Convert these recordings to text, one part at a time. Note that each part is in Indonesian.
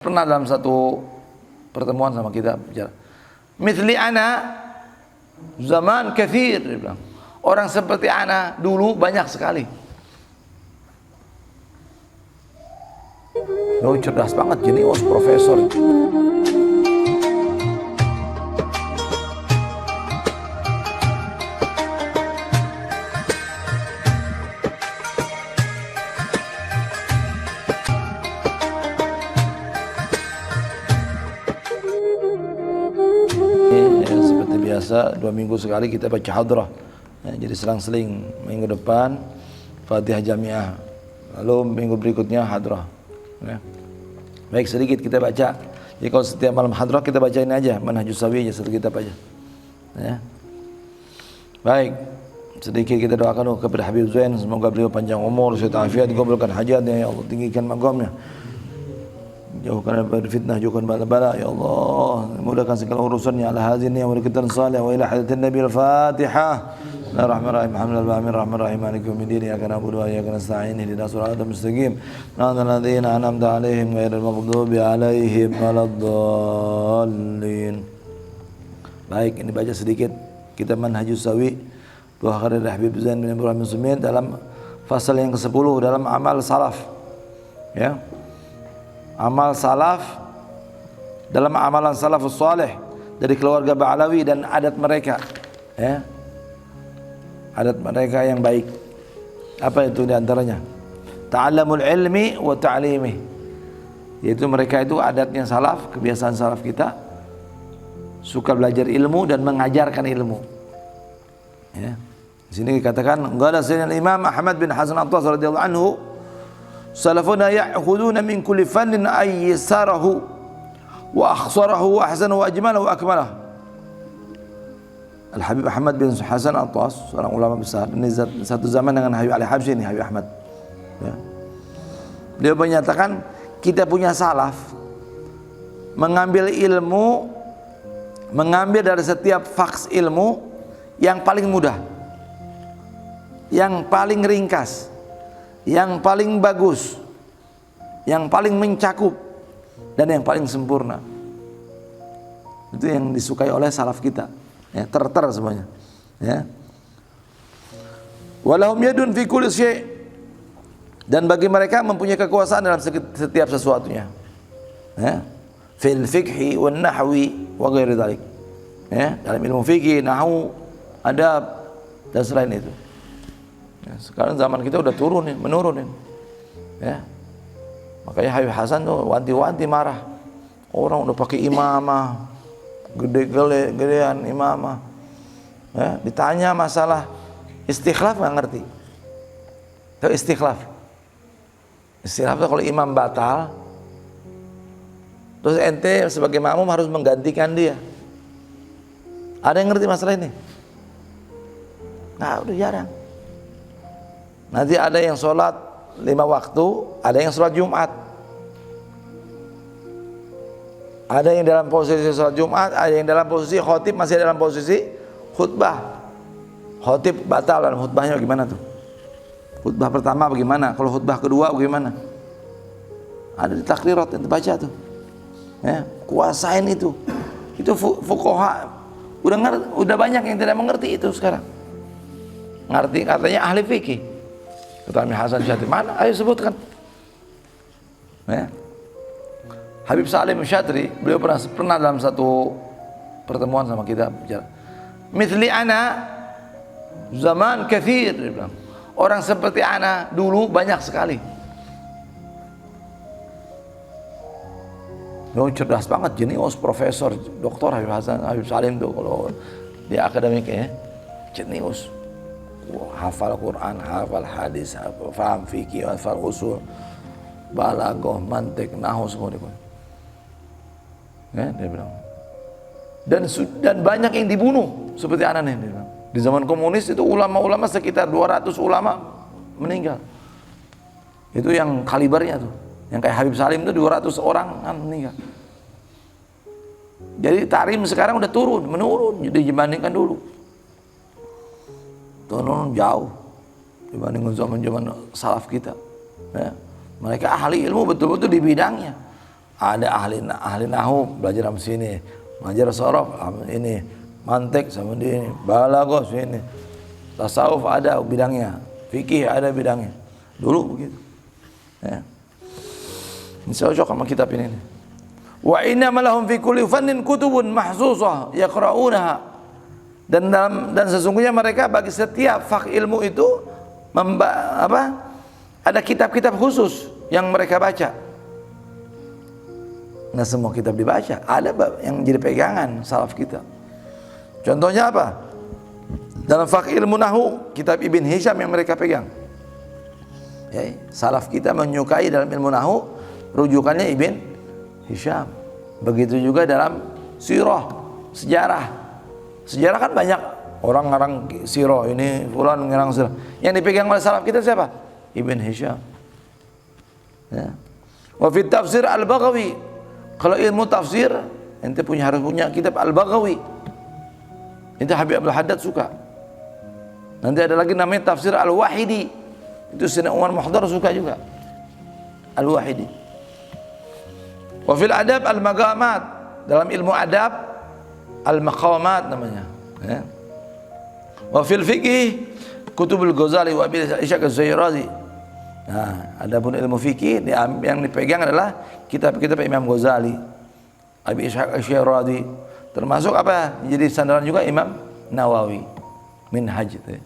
Pernah dalam satu pertemuan sama kita bicara, mithli ana zaman kathir, dia bilang. Orang seperti ana dulu banyak sekali. Oh, cerdas banget, jenius, profesor. Seperti biasa 2 minggu sekali kita baca hadrah, jadi selang-seling. Minggu depan Fatihah Jamiah, lalu minggu berikutnya hadrah. Baik, sedikit kita baca. Jadi kalau setiap malam hadrah kita baca ini aja, Manhajus Sawi aja, satu kitab aja. Baik, sedikit kita doakan kepada Habib Zain, semoga beliau panjang umur, sehat afiat, dikabulkan hajatnya, ya Allah, tinggikan maqamnya, jauhkan dari fitnah, jauhkan bala-bala, ya Allah, mudahkan segala urusannya. Ala hadhihi wa kita salih wa ila hadatin nabi al-fatihah. Bismillahirrahmanirrahim. Alhamdulillahirrahmanirrahim. Maliki yaumiddin. Iyyaka na'budu wa iyyaka nasta'in. Ihdinas siratal mustaqim. Siratal ladzina an'amta 'alaihim ghairil maghdubi 'alaihim waladdallin. Baik, ini baca sedikit kita Manhajus Sawi, dua karya dari Habib Zain bin Ibrahim Sumit dalam fasal yang ke-10 dalam amal salaf. Ya. Amal salaf, dalam amalan salafus salih dari keluarga Ba'alawi dan adat mereka, ya, adat mereka yang baik. Apa itu diantaranya? Ta'allamul ilmi wa ta'limi, yaitu mereka itu adatnya salaf, kebiasaan salaf kita, suka belajar ilmu dan mengajarkan ilmu. Ya. Di sini dikatakan, qala sayyidina Imam Ahmad bin Hasan At-Tas radhiyallahu anhu, salafuna ya'khuduna min kulli fannin aysarahu wa akhsarahu wa ahsanahu wa ajmalahu wa akmalahu. Al-Habib Ahmad bin Hasan At-Tas, seorang ulama besar, ini satu zaman dengan Habib Ali Habsyi ini, Habib Ahmad. Ya. Dia menyatakan kita punya salaf mengambil ilmu, mengambil dari setiap faks ilmu yang paling mudah, yang paling ringkas, yang paling bagus, yang paling mencakup, dan yang paling sempurna. Itu yang disukai oleh salaf kita, ya, ter semuanya, ya. Walahum yadun fi kulli syai', dan bagi mereka mempunyai kekuasaan dalam setiap sesuatunya, ya. Fil fiqhi wan nahwi wa ghairi dzalik, ya, dalam ilmu fikih, nahwu, adab, dan selain itu. Ya, sekarang zaman kita udah menurun, ya. Makanya Habib Hasan tuh wanti-wanti marah. Orang udah pakai imamah, gedean imamah. Ya, ditanya masalah istikhlaf nggak ngerti. Tahu istikhlaf? Istikhlaf itu kalau imam batal, terus ente sebagai makmum harus menggantikan dia. Ada yang ngerti masalah ini? Nah, udah jarang. Nanti ada yang sholat 5 waktu, ada yang sholat Jumat, ada yang dalam posisi sholat Jumat, ada yang dalam posisi khotib, masih dalam posisi khutbah. Khotib batal dan khutbahnya bagaimana tuh? Khutbah pertama bagaimana? Kalau khutbah kedua bagaimana? Ada di takrirat yang terbaca tuh, ya, kuasain itu. Itu fuqaha udah banyak yang tidak mengerti itu sekarang. Ngerti katanya ahli fikih. Kata Habib Hasan Syatri, mana? Ayo sebutkan. Ya. Habib Salim Syatri, beliau pernah dalam satu pertemuan sama kita bicara, mithli ana zaman kathir, dia bilang. Orang seperti ana dulu banyak sekali. Oh, cerdas banget, jenius, profesor, doktor Habib Salim tuh kalau di akademik, ya, jenius. Hafal Quran, hafal hadis, faham fikih, hafal usul, balaghah, mantik, nahwu, semua dia. Ya, dia bilang. Dan banyak yang dibunuh seperti anak ini. Di zaman komunis itu ulama-ulama sekitar 200 ulama meninggal. Itu yang kalibernya tuh. Yang kayak Habib Salim itu 200 orang kan meninggal. Jadi tarim sekarang udah menurun dibandingkan dulu. Turun jauh dibanding zaman salaf kita, ya. Mereka ahli ilmu betul-betul di bidangnya, Ada ahli nahu belajar sama sini, belajar sorof ini, mantek sama dia ini, balaghah sini. Tasawuf ada bidangnya, fikih ada bidangnya. Dulu begitu. Ya. Ini cocok sama kitab ini. Wa inna malahum fi kulli fannin kutubun mahsusah yaqra'unaha. Dan sesungguhnya mereka bagi setiap fak ilmu itu ada kitab-kitab khusus yang mereka baca. Nggak semua kitab dibaca, ada yang jadi pegangan salaf kita. Contohnya apa? Dalam fak ilmu nahu, kitab Ibn Hisham yang mereka pegang. Ya, salaf kita menyukai dalam ilmu nahu, rujukannya Ibn Hisham. Begitu juga dalam sirah, sejarah. Sejarah kan banyak orang ngarang sirah, ini fulan ngarang sirah. Yang dipegang oleh salaf kita siapa? Ibn Hisham. Ya. Wa fi tafsir Al-Baghawi. Kalau ilmu tafsir, ente harus punya kitab Al-Baghawi. Itu Habib Abdul Haddad suka. Nanti ada lagi namanya tafsir Al-Wahidi. Itu Sayyidina Umar Muhdar suka juga. Al-Wahidi. Wa fil adab al-maqamat. Dalam ilmu adab al-maqamat namanya. Ya. Wa fil fiqih kutubul Ghazali wa Abi Ishaq Az-Zairazi. Nah, adapun ilmu fikih yang dipegang adalah kitab-kitab Imam Ghazali, Abi Ishaq Az-Zairazi, termasuk apa? Jadi sandaran juga Imam Nawawi, Minhaj itu.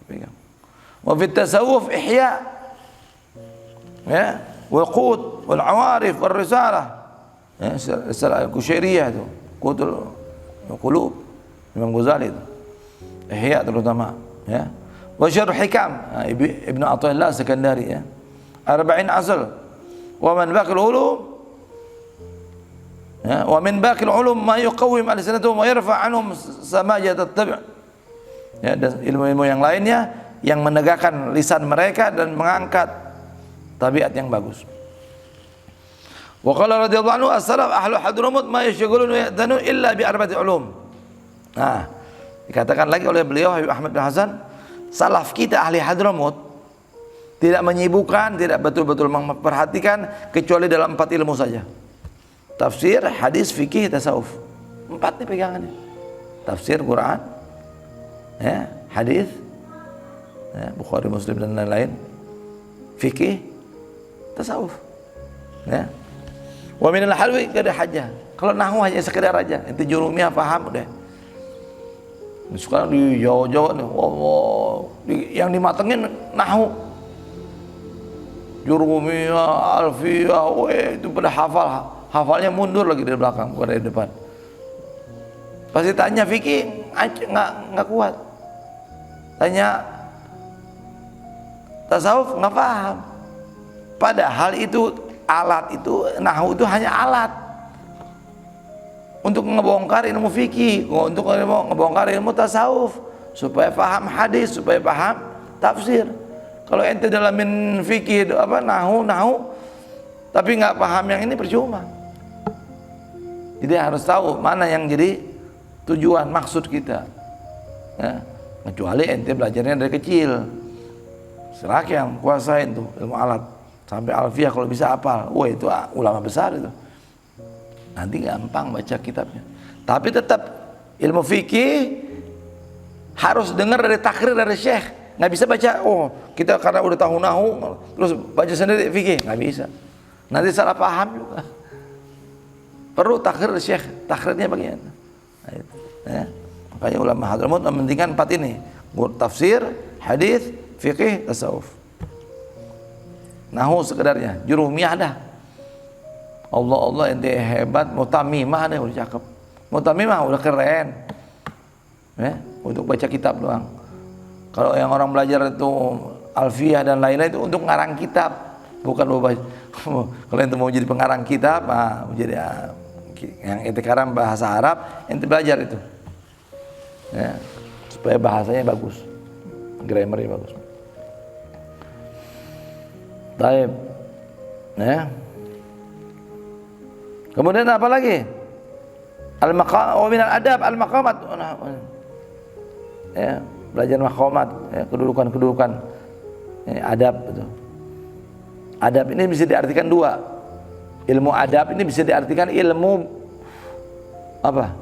Pegang. Wa fit tasawuf ihya, ya, wal qut wal awarif wal risalah, ya, risalah Kusyairiyah itu, Qutul Qulub Imam Ghazali itu. Ihya terutama, ya. Wa syarh hikam Ibnu Athaillah Sekandari, ya. Arba'in asal. Wa man baqil ulum, ya, wa min baqil ulum ma yuqawwim al-sanatuhum wa yarfa' anhum samajat at-tab'. Ya, dan ilmu-ilmu yang lainnya yang menegakkan lisan mereka dan mengangkat tabiat yang bagus. Wa qala radhiyallahu anhu as-salaf ahlu Hadramut ma yashghulun wa ya'tanu illa bi arba'ati ulum. Nah, dikatakan lagi oleh beliau Habib Ahmad bin Hasan, salaf kita ahli Hadramut tidak menyibukkan, tidak betul-betul memperhatikan kecuali dalam 4 ilmu saja. Tafsir, hadis, fikih, tasawuf. 4 nih pegangannya. Tafsir Quran, ya, hadis, ya, Bukhari, Muslim dan lain-lain. Fikih, tasawuf. Ya. Wa minal halwi kada hajah. Kalau nahwu hanya sekedar aja, itu jurumiyah paham udah. Sekarang di Jawa-Jawa nih, yang dimatengin nahwu, jurumiyah, alfiyah, itu pada hafalnya mundur lagi dari belakang, bukan dari depan. Pasti tanya fikih, nggak kuat. Tanya tasawuf, nggak paham. Padahal itu alat, itu nahwu itu hanya alat untuk ngebongkar ilmu fikih, untuk ngebongkar ilmu tasawuf, supaya paham hadis, supaya paham tafsir. Kalau ente dalamin fikih nahu, tapi nggak paham yang ini percuma. Jadi harus tahu mana yang jadi tujuan maksud kita. Ya. Kecuali ente belajarnya dari kecil, silahkan yang kuasain tuh ilmu alat sampai alfiyah kalau bisa hafal. Wah, itu ulama besar itu. Nanti gampang baca kitabnya. Tapi tetap ilmu fikih harus dengar dari takrir dari syekh. Nggak bisa baca, kita karena udah tahu nahu terus baca sendiri fikih, nggak bisa. Nanti salah paham juga. Perlu takrir dari syekh, takrirnya bagian. Nah, itu, ya. Makanya ulama Hadramut mementingkan 4 ini: tafsir, hadis, fikih, tasawuf. Nahu sekedarnya, jurumiyah dah. Allah ente hebat, mutamimah deh udah cakep. Mutamimah udah keren, ya, untuk baca kitab doang. Kalau yang orang belajar itu alfiyah dan lain-lain itu untuk ngarang kitab, bukan baca. Kalau ente mau jadi pengarang kitab, jadi yang ente karang bahasa Arab, ente belajar itu, ya, supaya bahasanya bagus, grammarnya bagus. Baik, ya. Kemudian apa lagi? Al-adab al-maqamat. Ya, belajar maqamat, ya, kedudukan-kedudukan, ya, adab itu. Adab ini bisa diartikan 2. Ilmu adab ini bisa diartikan ilmu apa?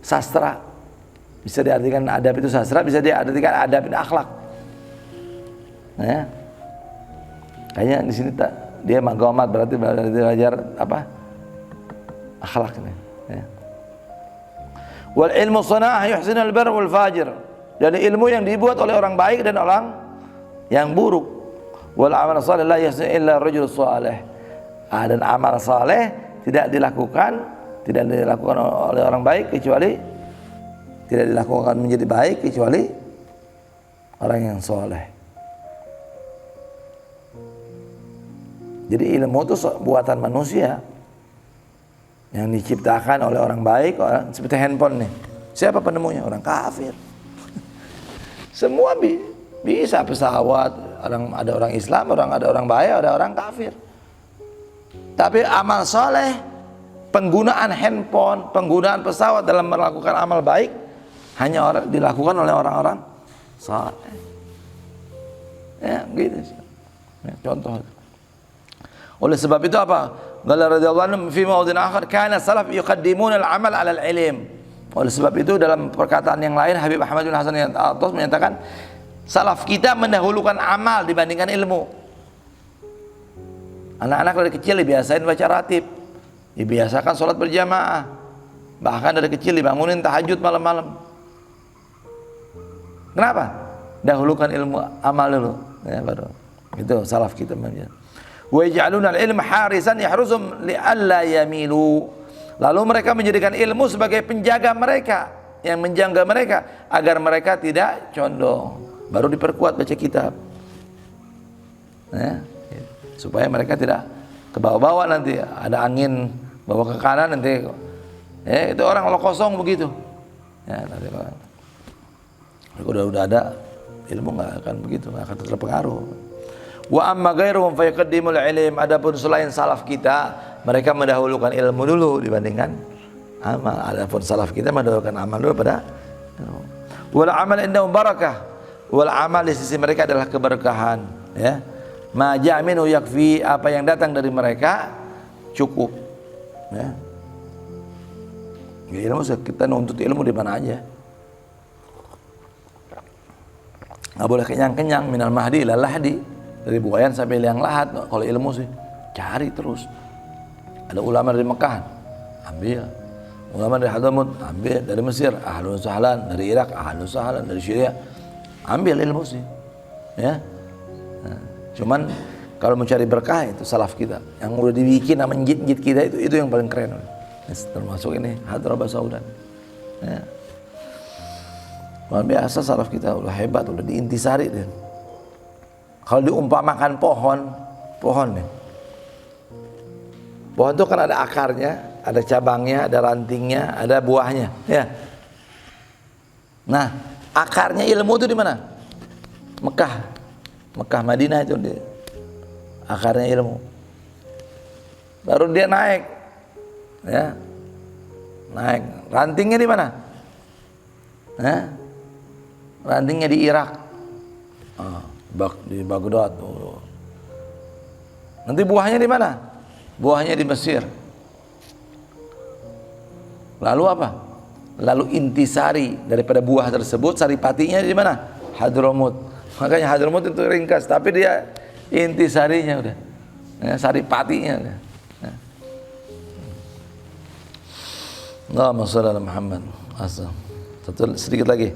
Sastra. Bisa diartikan adab itu sastra, bisa diartikan adab itu akhlak. Ya. Kayaknya di sini dia magamat berarti belajar apa? Akhlak ini. Ya. Wal ilmu sana'ah yuhsinul bar wal fajir. Dan ilmu yang dibuat oleh orang baik dan orang yang buruk. Wal amal salih la yahsin illa rajul salih. Dan amal saleh tidak dilakukan oleh orang baik kecuali tidak dilakukan menjadi baik kecuali orang yang soleh. Jadi ilmu itu buatan manusia yang diciptakan oleh orang baik, seperti handphone nih. Siapa penemunya? Orang kafir. Semua bisa pesawat, ada orang Islam, ada orang baik, ada orang kafir. Tapi amal soleh, penggunaan handphone, penggunaan pesawat dalam melakukan amal baik hanya dilakukan oleh orang-orang soleh. Ya, gitu. Ya, contoh. Oleh sebab itu apa? Qala radhiyallahu anhu fi mawdhin akhar kana salaf yuqaddimuna al-amal 'ala al-ilm. Oleh sebab itu dalam perkataan yang lain Habib Ahmad bin Hasan Al-Attas menyatakan salaf kita mendahulukan amal dibandingkan ilmu. Anak-anak dari kecil dibiasain baca ratib, dibiasakan sholat berjamaah, bahkan dari kecil dibangunin tahajud malam-malam. Kenapa? Dahulukan ilmu, amal dulu. Ya, baru. Itu salaf kita. Wa yaj'aluna al-ilma harisan yahruzum li'alla yamilu. Lalu mereka menjadikan ilmu sebagai penjaga mereka, yang menjaga mereka agar mereka tidak condong. Baru diperkuat baca kitab. Ya, supaya mereka tidak ke bawah-bawah, nanti ada angin bawa ke kanan nanti. Ya, itu orang kalau kosong begitu. Ya, nanti kalau udah ada ilmu nggak akan begitu, nggak akan terpengaruh. Wa amma ghairuhum fa yaqaddimul ilm. Adapun selain salaf kita, mereka mendahulukan ilmu dulu dibandingkan amal. Adapun salaf kita mendahulukan amal dulu pada ilmu. Wal amal indahum barakah. Wal amal di sisi mereka adalah keberkahan, ya. Ma ja'minu yakfi, apa yang datang dari mereka cukup, ya. Ilmu kita nuntut ilmu di mana aja. Nggak boleh kenyang-kenyang, minal mahdi ilal lahdi, dari buayan sampai liang lahat. Kalau ilmu sih cari terus. Ada ulama dari Mekah, ambil. Ulama dari Hadramut, ambil. Dari Mesir, ahlun sahlan. Dari Irak, ahlun sahlan. Dari Syria, ambil ilmu sih, ya. Nah, cuman kalau mencari berkah itu salaf kita yang udah dibikin sama njit-njit kita, itu yang paling keren. Termasuk ini Hadrabah Saudan, ya. Luar biasa salaf kita, udah hebat, udah diintisari deh. Kalau diumpamakan pohon nih. Pohon itu kan ada akarnya, ada cabangnya, ada rantingnya, ada buahnya, ya. Nah, akarnya ilmu itu di mana? Mekah, Madinah itu dia. Akarnya ilmu. Baru dia naik, ya. Naik. Rantingnya di mana? Rantingnya di Irak, di Baghdad. Nanti buahnya di mana? Buahnya di Mesir. Lalu apa? Lalu intisari daripada buah tersebut, saripatinya di mana? Hadramut. Makanya Hadramut itu ringkas, tapi dia intisarinya udah, ya, saripatinya udah. Allahumma shalli ala Muhammad. Satu sedikit lagi.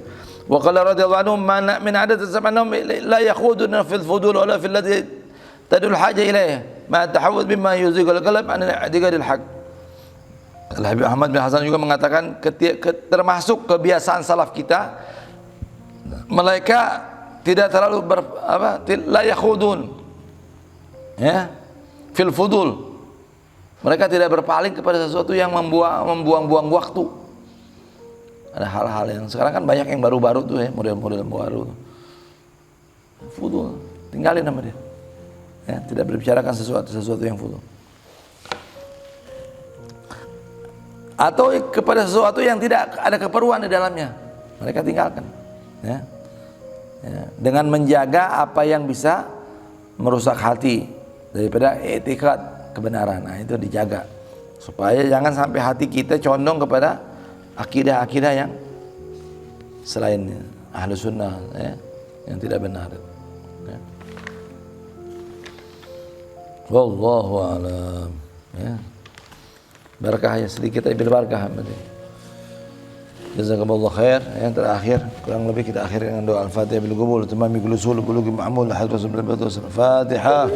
Wa qala radhiyallahu anhu min adat zamanhum la yakhuduna fil fudul wala fil ladhi tadul haja ilayhi ma tahawud bima yuzighul qalb an i'tiqadil haq. Al-Habib Ahmad bin Hasan juga mengatakan termasuk kebiasaan salaf kita, mereka tidak terlalu la yakhudun, ya, fil fudul. Mereka tidak berpaling kepada sesuatu yang membuang-buang waktu. Ada hal-hal yang sekarang kan banyak yang baru-baru tuh, ya, model-model baru. Fudul, tinggalin sama dia. Ya, tidak berbicarakan sesuatu yang fudul. Atau kepada sesuatu yang tidak ada keperluan di dalamnya, mereka tinggalkan. Ya. Ya, dengan menjaga apa yang bisa merusak hati daripada etikad, kebenaran. Nah, itu dijaga supaya jangan sampai hati kita condong kepada akidah-akidah yang selain ahlu sunnah, ya, yang tidak benar. Ya. Wallahu a'lam. Ya. Barakah ya, sedikit tapi berbarakah. Jazakumullah khair. Yang terakhir, kurang lebih kita akhiri dengan doa Al-Fatihah bil qubul tamami kulli sul qulubi ma'mul hadratus bil Fatihah.